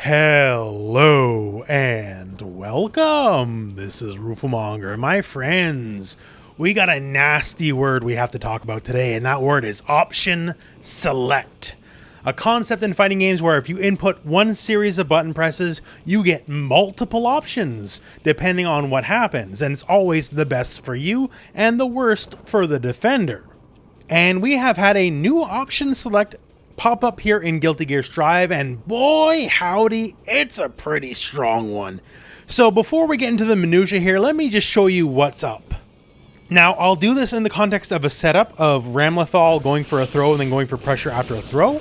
Hello and welcome. This is Rooflemonger. My friends, we got a nasty word we have to talk about today, and that word is option select. A concept in fighting games where if you input one series of button presses, you get multiple options depending on what happens, and it's always the best for you and the worst for the defender. And we have had a new option select pop up here in Guilty Gear Strive, and boy howdy, it's a pretty strong one. So before we get into the minutia here, let me just show you what's up. Now I'll do this in the context of a setup of Ramlethal going for a throw and then going for pressure after a throw,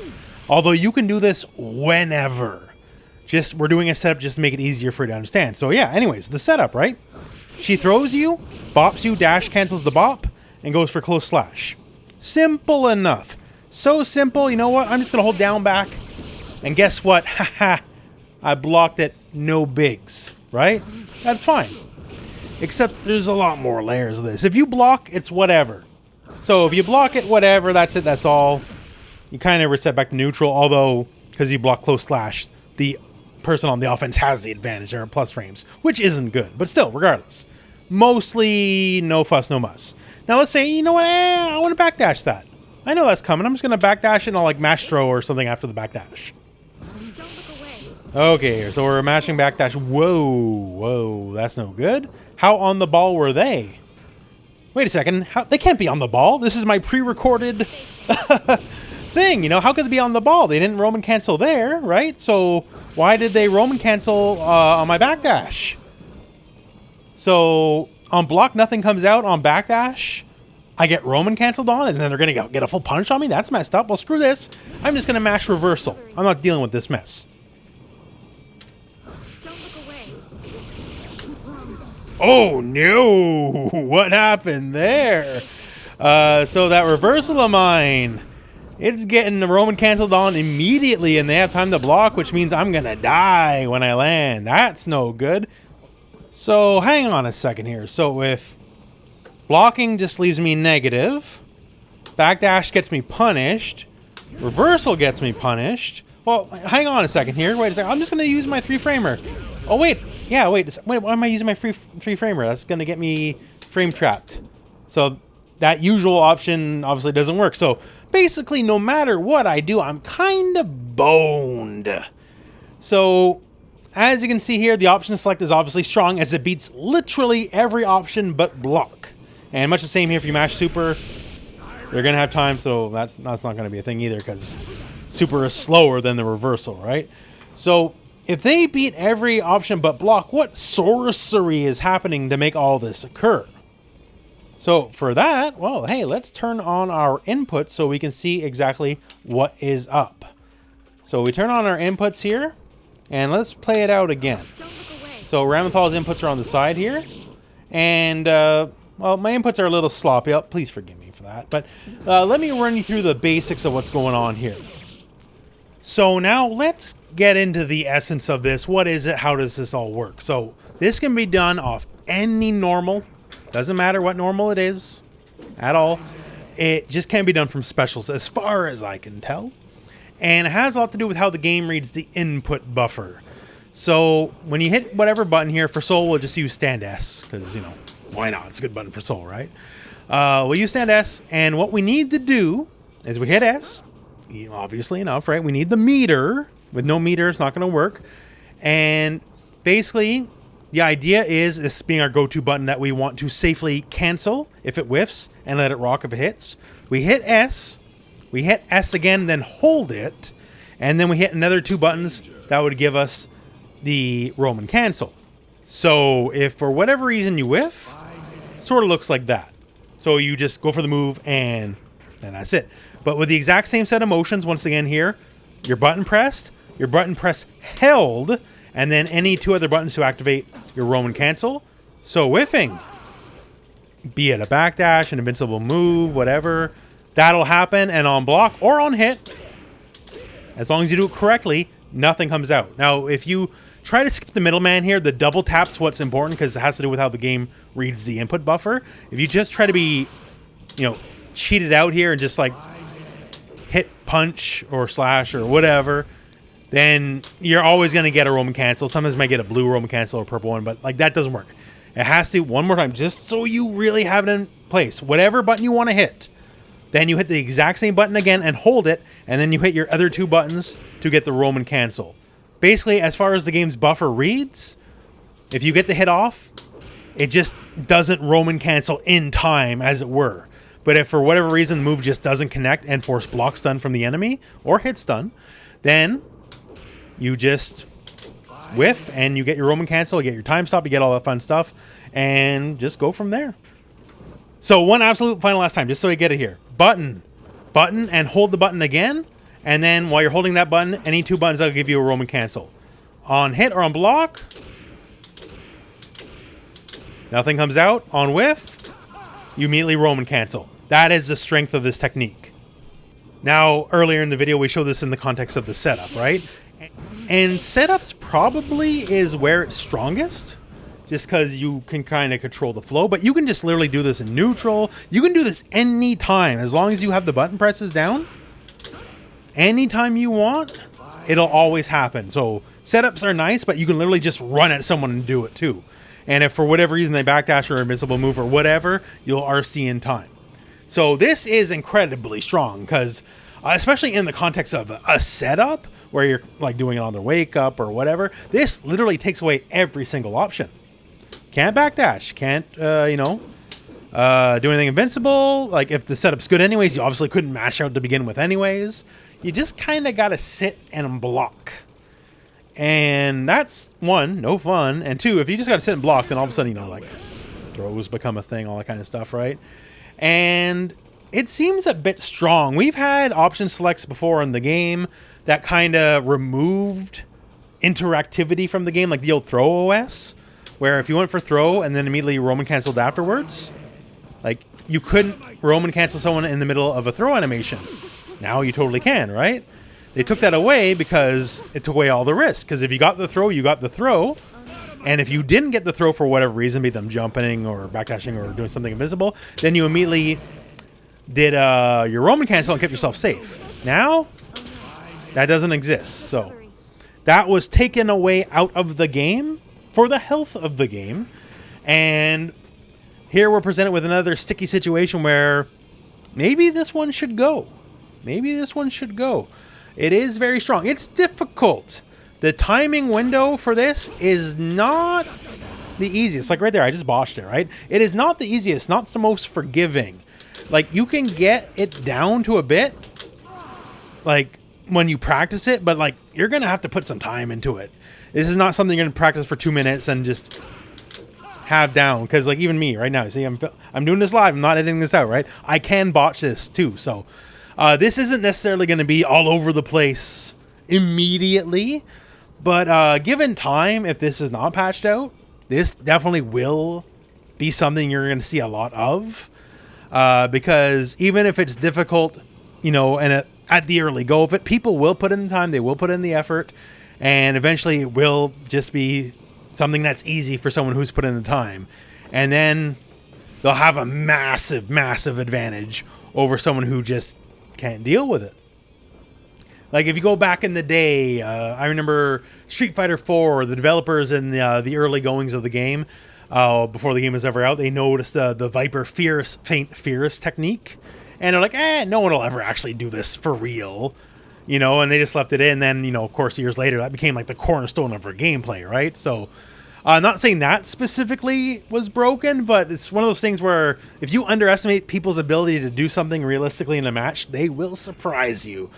although you can do this whenever. We're doing a setup just to make it easier for you to understand. So yeah, anyways, the setup, right? She throws you, bops you, dash cancels the bop, and goes for close slash. Simple enough. So simple, you know what? I'm just going to hold down back. And guess what? Haha, I blocked it. No bigs, right? That's fine. Except there's a lot more layers of this. If you block, it's whatever. So if you block it, whatever, that's it, that's all. You kind of reset back to neutral, although, because you block close slash, the person on the offense has the advantage. There are plus frames, which isn't good. But still, regardless. Mostly no fuss, no muss. Now let's say, you know what? I want to backdash that. I know that's coming. I'm just going to backdash it and I'll like mash throw or something after the backdash. Don't look away. Okay, so we're mashing backdash. Whoa, that's no good. How on the ball were they? Wait a second. They can't be on the ball. This is my pre-recorded thing. You know, how could they be on the ball? They didn't Roman cancel there, right? So why did they Roman cancel on my backdash? So on block, nothing comes out. On backdash, I get Roman canceled on, and then they're going to get a full punch on me? That's messed up. Well, screw this. I'm just going to mash reversal. I'm not dealing with this mess. Don't look away. Oh, no. What happened there? So that reversal of mine, it's getting the Roman canceled on immediately, and they have time to block, which means I'm going to die when I land. That's no good. So hang on a second here. So if blocking just leaves me negative, backdash gets me punished, reversal gets me punished. Well, hang on a second here. Wait a second. I'm just going to use my three-framer. Oh, wait. Yeah, wait. Why am I using my three-framer? That's going to get me frame trapped. So that usual option obviously doesn't work. So basically, no matter what I do, I'm kind of boned. So as you can see here, the option select is obviously strong as it beats literally every option but block. And much the same here if you mash super. They're going to have time, so that's not going to be a thing either because super is slower than the reversal, right? So if they beat every option but block, what sorcery is happening to make all this occur? So for that, well, hey, let's turn on our inputs so we can see exactly what is up. So we turn on our inputs here, and let's play it out again. Don't look away. So Ramathal's inputs are on the side here, and well, my inputs are a little sloppy. Please forgive me for that. But let me run you through the basics of what's going on here. So now let's get into the essence of this. What is it? How does this all work? So this can be done off any normal. Doesn't matter what normal it is at all. It just can't be done from specials as far as I can tell. And it has a lot to do with how the game reads the input buffer. So when you hit whatever button here, for Soul, we'll just use stand S because, you know, why not? It's a good button for Soul, right? We'll use stand S, and what we need to do is we hit S, obviously enough, right? We need the meter. With no meter, it's not going to work. And basically, the idea is this being our go-to button that we want to safely cancel if it whiffs and let it rock if it hits. We hit S, we hit S again, then hold it, and then we hit another two buttons that would give us the Roman cancel. So if for whatever reason you whiff, sort of looks like that. So you just go for the move and that's it. But with the exact same set of motions, once again here, your button press held, and then any two other buttons to activate your Roman cancel. So whiffing, be it a backdash, an invincible move, whatever, that'll happen. And on block or on hit, as long as you do it correctly, nothing comes out. Now, if you try to skip the middleman here, the double tap's what's important because it has to do with how the game reads the input buffer. If you just try to be, you know, cheated out here and just like hit punch or slash or whatever, then you're always going to get a Roman cancel. Sometimes you might get a blue Roman cancel or purple one, but like that doesn't work. It has to, one more time, just so you really have it in place. Whatever button you want to hit, then you hit the exact same button again and hold it, and then you hit your other 2 buttons to get the Roman cancel. Basically, as far as the game's buffer reads, if you get the hit off, it just doesn't Roman cancel in time, as it were. But if for whatever reason the move just doesn't connect and force block stun from the enemy, or hit stun, then you just whiff and you get your Roman cancel, you get your time stop, you get all that fun stuff, and just go from there. So one absolute final last time, just so I get it here. Button, and hold the button again, and then while you're holding that button, any 2 buttons that'll give you a Roman cancel. On hit or on block, nothing comes out. On whiff, you immediately Roman cancel. That is the strength of this technique. Now, earlier in the video, we showed this in the context of the setup, right? And setups probably is where it's strongest, just because you can kind of control the flow. But you can just literally do this in neutral. You can do this anytime, as long as you have the button presses down. Anytime you want, it'll always happen. So setups are nice, but you can literally just run at someone and do it too. And if for whatever reason they backdash or invincible move or whatever, you'll RC in time. So this is incredibly strong because, especially in the context of a setup where you're like doing it on the wake up or whatever, this literally takes away every single option. Can't backdash, can't, do anything invincible. Like if the setup's good anyways, you obviously couldn't mash out to begin with anyways. You just kind of got to sit and block. And that's 1, no fun. And 2, if you just got to sit and block, then all of a sudden, like throws become a thing, all that kind of stuff, right? And it seems a bit strong. We've had option selects before in the game that kind of removed interactivity from the game, like the old throw OS, where if you went for throw and then immediately Roman canceled afterwards, like you couldn't Roman cancel someone in the middle of a throw animation. Now you totally can, right? They took that away because it took away all the risk. Because if you got the throw, you got the throw. And if you didn't get the throw for whatever reason, be them jumping or backdashing or doing something invisible, then you immediately did your Roman cancel and kept yourself safe. Now, that doesn't exist. So that was taken away out of the game for the health of the game. And here we're presented with another sticky situation where maybe this one should go. Maybe this one should go. It is very strong. It's difficult. The timing window for this is not the easiest. Like right there, I just botched it, right? It is not the easiest, not the most forgiving. Like you can get it down to a bit, like when you practice it, but like you're going to have to put some time into it. This is not something you're going to practice for 2 minutes and just have down. Because like even me right now, see, I'm doing this live. I'm not editing this out, right? I can botch this too. So this isn't necessarily going to be all over the place immediately. But given time, if this is not patched out, this definitely will be something you're going to see a lot of. Because even if it's difficult, and at the early go of it, people will put in the time, they will put in the effort, and eventually it will just be something that's easy for someone who's put in the time. And then they'll have a massive, massive advantage over someone who just can't deal with it. Like if you go back in the day, I remember Street Fighter 4, the developers in the early goings of the game, before the game was ever out, they noticed the Viper Feint Fierce technique. And they're like, no one will ever actually do this for real. And they just left it in. Then, of course, years later, that became like the cornerstone of their gameplay, right? So I'm not saying that specifically was broken, but it's one of those things where if you underestimate people's ability to do something realistically in a match, they will surprise you.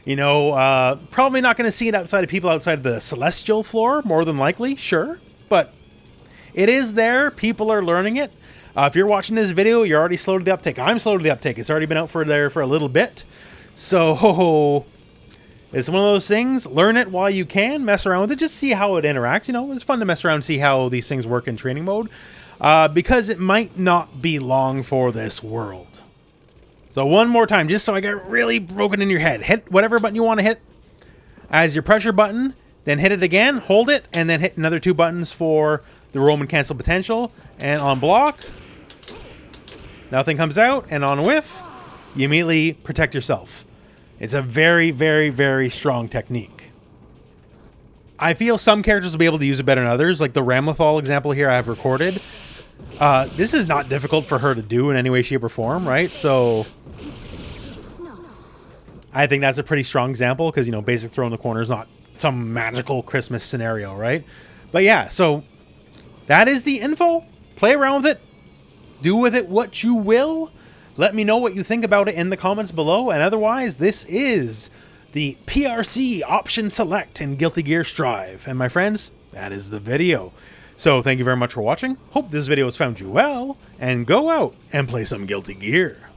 Probably not going to see it outside of people outside of the Celestial floor, more than likely, sure. But it is there. People are learning it. If you're watching this video, you're already slow to the uptake. I'm slow to the uptake. It's already been out for a little bit. So it's one of those things. Learn it while you can. Mess around with it. Just see how it interacts. It's fun to mess around and see how these things work in training mode. Because it might not be long for this world. So one more time, just so I get really broken in your head. Hit whatever button you want to hit as your pressure button. Then hit it again. Hold it. And then hit another 2 buttons for the Roman cancel potential. And on block, nothing comes out. And on whiff, you immediately protect yourself. It's a very, very, very strong technique. I feel some characters will be able to use it better than others. Like the Ramlethal example here I have recorded. This is not difficult for her to do in any way, shape, or form, right? So I think that's a pretty strong example because, you know, basic throw in the corner is not some magical Christmas scenario, right? But yeah, so that is the info. Play around with it. Do with it what you will. Let me know what you think about it in the comments below. And otherwise, this is the PRC option select in Guilty Gear Strive. And my friends, that is the video. So thank you very much for watching. Hope this video has found you well. And go out and play some Guilty Gear.